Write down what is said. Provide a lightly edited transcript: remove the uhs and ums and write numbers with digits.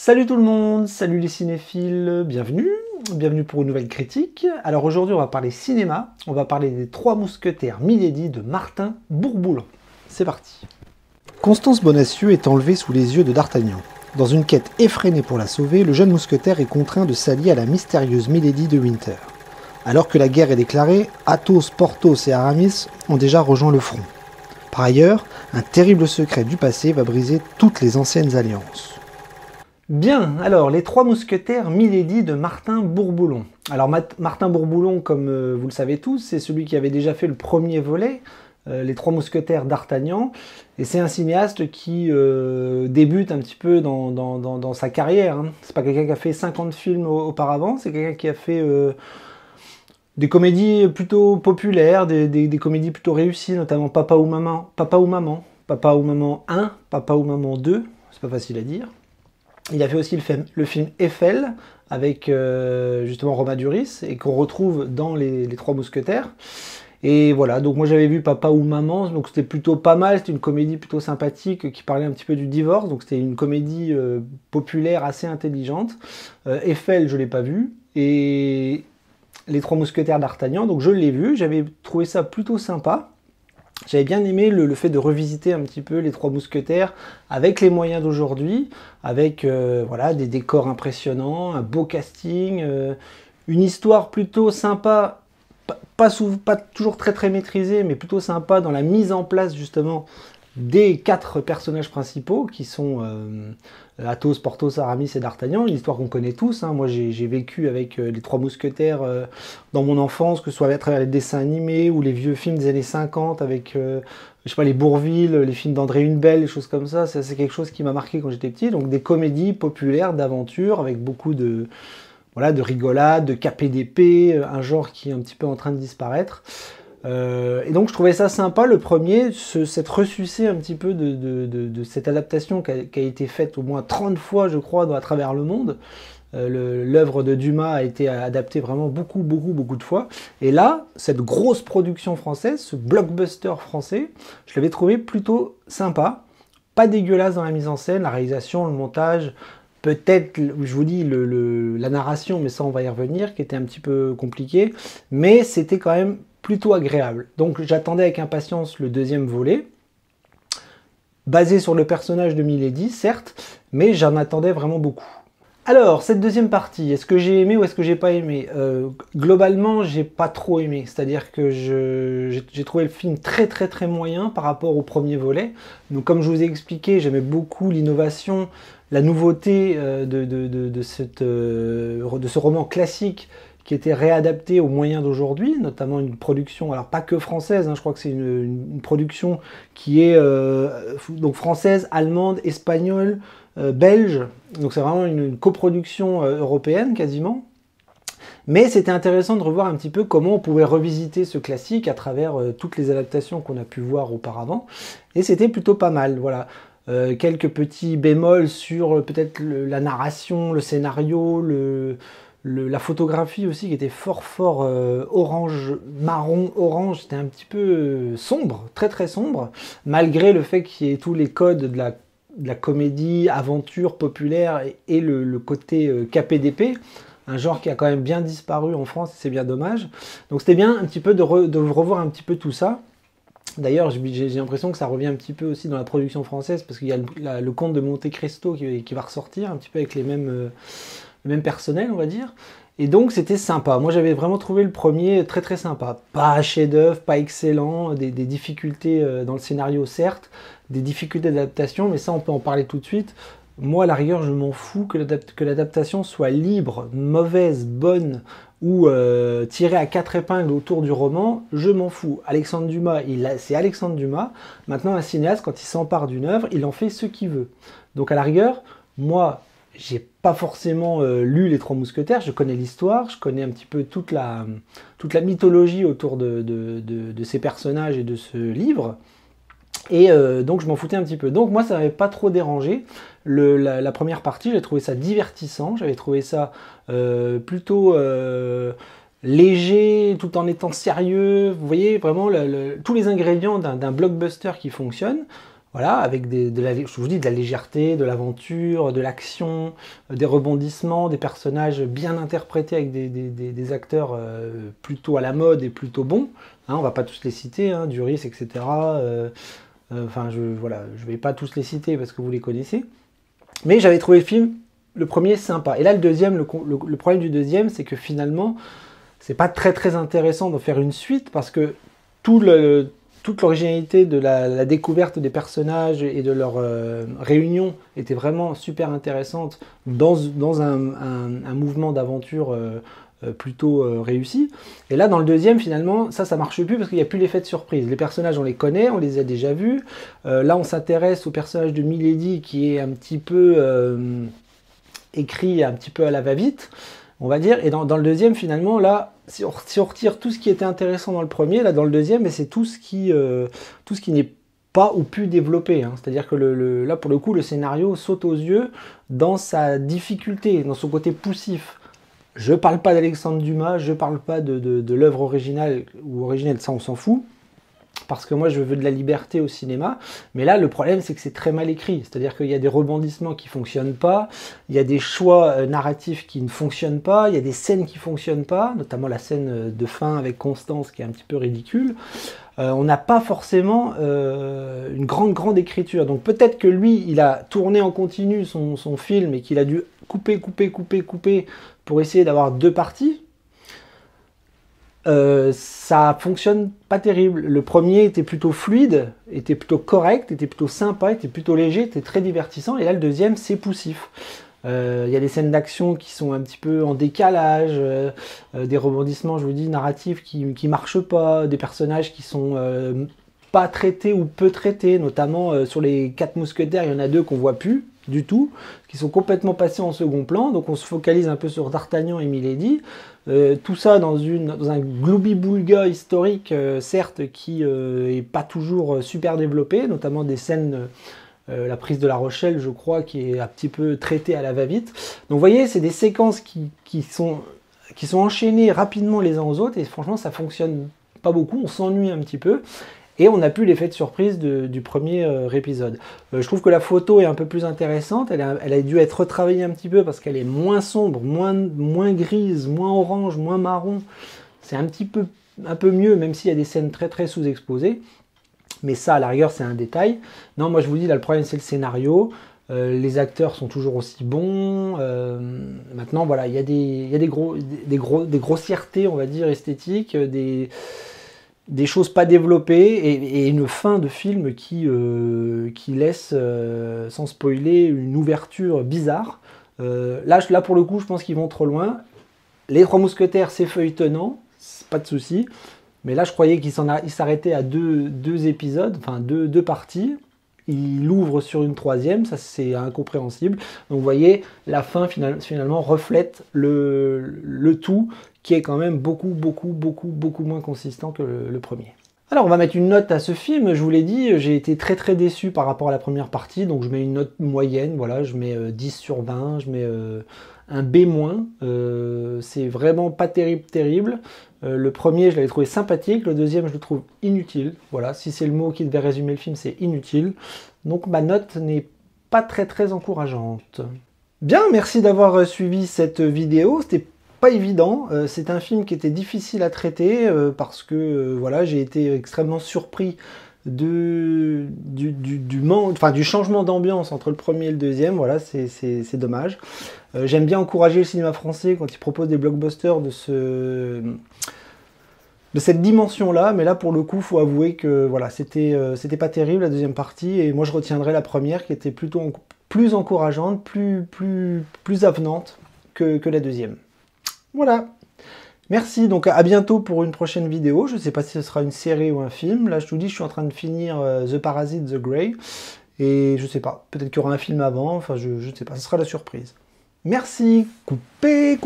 Salut tout le monde, salut les cinéphiles, bienvenue pour une nouvelle critique. Alors aujourd'hui on va parler cinéma, on va parler des Trois Mousquetaires Milady de Martin Bourboulon. C'est parti. Constance Bonacieux est enlevée sous les yeux de D'Artagnan. Dans une quête effrénée pour la sauver, le jeune mousquetaire est contraint de s'allier à la mystérieuse Milady de Winter. Alors que la guerre est déclarée, Athos, Porthos et Aramis ont déjà rejoint le front. Par ailleurs, un terrible secret du passé va briser toutes les anciennes alliances. Bien, alors, les Trois Mousquetaires Milady de Martin Bourboulon. Alors, Martin Bourboulon, comme vous le savez tous, c'est celui qui avait déjà fait le premier volet, les Trois Mousquetaires d'Artagnan, et c'est un cinéaste qui débute un petit peu dans sa carrière. Hein. C'est pas quelqu'un qui a fait 50 films auparavant, c'est quelqu'un qui a fait des comédies plutôt populaires, des comédies plutôt réussies, notamment Papa ou Maman 1, Papa ou Maman 2, c'est pas facile à dire. Il a fait aussi le film Eiffel avec justement Romain Duris et qu'on retrouve dans les Trois Mousquetaires. Et voilà, donc moi j'avais vu Papa ou Maman, donc c'était plutôt pas mal, c'était une comédie plutôt sympathique qui parlait un petit peu du divorce, donc c'était une comédie populaire assez intelligente. Eiffel, je l'ai pas vu, et les Trois Mousquetaires d'Artagnan, donc je l'ai vu, j'avais trouvé ça plutôt sympa. J'avais bien aimé le fait de revisiter un petit peu les Trois Mousquetaires avec les moyens d'aujourd'hui, avec voilà, des décors impressionnants, un beau casting, une histoire plutôt sympa, pas toujours très maîtrisée, mais plutôt sympa dans la mise en place justement des 4 personnages principaux qui sont Athos, Porthos, Aramis et D'Artagnan, une histoire qu'on connaît tous. Hein. Moi j'ai vécu avec les Trois Mousquetaires dans mon enfance, que ce soit à travers les dessins animés ou les vieux films des années 50 avec je sais pas, les Bourvil, les films d'André Hunebelle, les choses comme ça. C'est quelque chose qui m'a marqué quand j'étais petit. Donc des comédies populaires d'aventure avec beaucoup de, voilà, de rigolade, de capé d'épée, un genre qui est un petit peu en train de disparaître. Et donc je trouvais ça sympa, le premier, cette ressucée un petit peu de cette adaptation qui a été faite au moins 30 fois, je crois, à travers le monde. L'œuvre de Dumas a été adaptée vraiment beaucoup de fois. Et là, cette grosse production française, ce blockbuster français, je l'avais trouvé plutôt sympa. Pas dégueulasse dans la mise en scène, la réalisation, le montage, peut-être, je vous dis, la narration, mais ça on va y revenir, qui était un petit peu compliqué. Mais c'était quand même plutôt agréable. Donc j'attendais avec impatience le deuxième volet, basé sur le personnage de Milady, certes, mais j'en attendais vraiment beaucoup. Alors, cette deuxième partie, est-ce que j'ai aimé ou est-ce que j'ai pas aimé? Globalement, j'ai pas trop aimé, c'est-à-dire que j'ai trouvé le film très moyen par rapport au premier volet. Donc comme je vous ai expliqué, j'aimais beaucoup l'innovation, la nouveauté de ce roman classique qui était réadapté aux moyens d'aujourd'hui, notamment une production, alors pas que française, hein, je crois que c'est une production qui est donc française, allemande, espagnole, belge, donc c'est vraiment une coproduction européenne quasiment. Mais c'était intéressant de revoir un petit peu comment on pouvait revisiter ce classique à travers toutes les adaptations qu'on a pu voir auparavant, et c'était plutôt pas mal, voilà. Quelques petits bémols sur peut-être la narration, le scénario, la photographie aussi qui était fort orange, marron, orange, c'était un petit peu sombre, très sombre, malgré le fait qu'il y ait tous les codes de la comédie, aventure populaire et le côté capé d'épée, un genre qui a quand même bien disparu en France, et c'est bien dommage. Donc c'était bien un petit peu de revoir un petit peu tout ça. D'ailleurs, j'ai l'impression que ça revient un petit peu aussi dans la production française, parce qu'il y a le Comte de Monte Cristo qui va ressortir, un petit peu avec les mêmes personnels, on va dire. Et donc, c'était sympa. Moi, j'avais vraiment trouvé le premier très sympa. Pas chef-d'œuvre, pas excellent, des difficultés dans le scénario, certes, des difficultés d'adaptation, mais ça, on peut en parler tout de suite. Moi, à la rigueur, je m'en fous que l'adaptation soit libre, mauvaise, bonne, ou tirée à 4 épingles autour du roman, je m'en fous. Alexandre Dumas, c'est Alexandre Dumas. Maintenant, un cinéaste, quand il s'empare d'une œuvre, il en fait ce qu'il veut. Donc, à la rigueur, moi, j'ai pas forcément lu les Trois Mousquetaires, je connais l'histoire, je connais un petit peu toute la mythologie autour de ces personnages et de ce livre. Et donc je m'en foutais un petit peu. Donc moi ça m'avait pas trop dérangé. La première partie, j'ai trouvé ça divertissant, j'avais trouvé ça plutôt léger tout en étant sérieux. Vous voyez vraiment tous les ingrédients d'un blockbuster qui fonctionne. Voilà, avec je vous dis, de la légèreté, de l'aventure, de l'action, des rebondissements, des personnages bien interprétés avec des acteurs plutôt à la mode et plutôt bons. Hein, on va pas tous les citer, hein, Duris, etc. Enfin, voilà, je vais pas tous les citer parce que vous les connaissez. Mais j'avais trouvé le film, le premier, sympa. Et là, le deuxième, le problème du deuxième, c'est que finalement, c'est pas très très intéressant de faire une suite parce que toute l'originalité de la découverte des personnages et de leur réunion était vraiment super intéressante dans un mouvement d'aventure plutôt réussi. Et là, dans le deuxième, finalement, ça marche plus parce qu'il n'y a plus l'effet de surprise. Les personnages, on les connaît, on les a déjà vus. Là, on s'intéresse au personnage de Milady qui est un petit peu écrit un petit peu à la va-vite, on va dire. Et dans le deuxième, finalement, là, si on retire tout ce qui était intéressant dans le premier, là, dans le deuxième, c'est tout ce qui n'est pas ou plus développé. Hein. C'est-à-dire que là, pour le coup, le scénario saute aux yeux dans sa difficulté, dans son côté poussif. Je ne parle pas d'Alexandre Dumas, je ne parle pas de l'œuvre originale ou originelle, ça on s'en fout, parce que moi je veux de la liberté au cinéma, mais là le problème c'est que c'est très mal écrit, c'est-à-dire qu'il y a des rebondissements qui ne fonctionnent pas, il y a des choix narratifs qui ne fonctionnent pas, il y a des scènes qui ne fonctionnent pas, notamment la scène de fin avec Constance qui est un petit peu ridicule. On n'a pas forcément une grande écriture, donc peut-être que lui il a tourné en continu son film et qu'il a dû couper pour essayer d'avoir deux parties. Ça fonctionne pas terrible. Le premier était plutôt fluide, était plutôt correct, était plutôt sympa, était plutôt léger, était très divertissant. Et là, le deuxième, c'est poussif. Il y a des scènes d'action qui sont un petit peu en décalage, des rebondissements, je vous dis, narratifs qui marchent pas, des personnages qui sont pas traités ou peu traités, notamment sur les 4 mousquetaires, il y en a 2 qu'on voit plus du tout, qui sont complètement passés en second plan, donc on se focalise un peu sur D'Artagnan et Milady, tout ça dans un gloubi-boulga historique, certes, qui est pas toujours super développé, notamment des scènes, la prise de La Rochelle, je crois, qui est un petit peu traitée à la va-vite. Donc vous voyez, c'est des séquences qui sont enchaînées rapidement les uns aux autres, et franchement, ça fonctionne pas beaucoup, on s'ennuie un petit peu. Et on n'a plus l'effet de surprise du premier épisode. Je trouve que la photo est un peu plus intéressante. Elle a dû être retravaillée un petit peu parce qu'elle est moins sombre, moins grise, moins orange, moins marron. C'est un peu mieux, même s'il y a des scènes très très sous-exposées. Mais ça, à la rigueur, c'est un détail. Non, moi je vous dis, là, le problème, c'est le scénario. Les acteurs sont toujours aussi bons. Maintenant, voilà, il y a des grossièretés, on va dire, esthétiques, des choses pas développées et une fin de film qui laisse, sans spoiler, une ouverture bizarre. Là, pour le coup, je pense qu'ils vont trop loin. Les Trois Mousquetaires, c'est feuilletonnant, pas de souci. Mais là, je croyais qu'ils s'arrêtaient à deux épisodes, enfin deux parties. Il l'ouvre sur une troisième, ça c'est incompréhensible. Donc vous voyez, la fin finalement reflète le tout, qui est quand même beaucoup moins consistant que le premier. Alors on va mettre une note à ce film, je vous l'ai dit, j'ai été très très déçu par rapport à la première partie, donc je mets une note moyenne, voilà, je mets 10 sur 20, je mets un B-, c'est vraiment pas terrible. Le premier, je l'avais trouvé sympathique, le deuxième, je le trouve inutile. Voilà, si c'est le mot qui devait résumer le film, c'est inutile. Donc ma note n'est pas très encourageante. Bien, merci d'avoir suivi cette vidéo. C'était pas évident. C'est un film qui était difficile à traiter parce que voilà, j'ai été extrêmement surpris du changement d'ambiance entre le premier et le deuxième. Voilà, c'est dommage. J'aime bien encourager le cinéma français quand il propose des blockbusters de cette dimension-là, mais là pour le coup, faut avouer que voilà, c'était pas terrible la deuxième partie, et moi je retiendrai la première qui était plutôt plus encourageante, plus avenante que la deuxième. Voilà. Merci, donc à bientôt pour une prochaine vidéo. Je ne sais pas si ce sera une série ou un film. Là, je vous dis, je suis en train de finir The Parasite, The Grey. Et je sais pas, peut-être qu'il y aura un film avant. Enfin, je ne sais pas, ce sera la surprise. Merci. Coupez.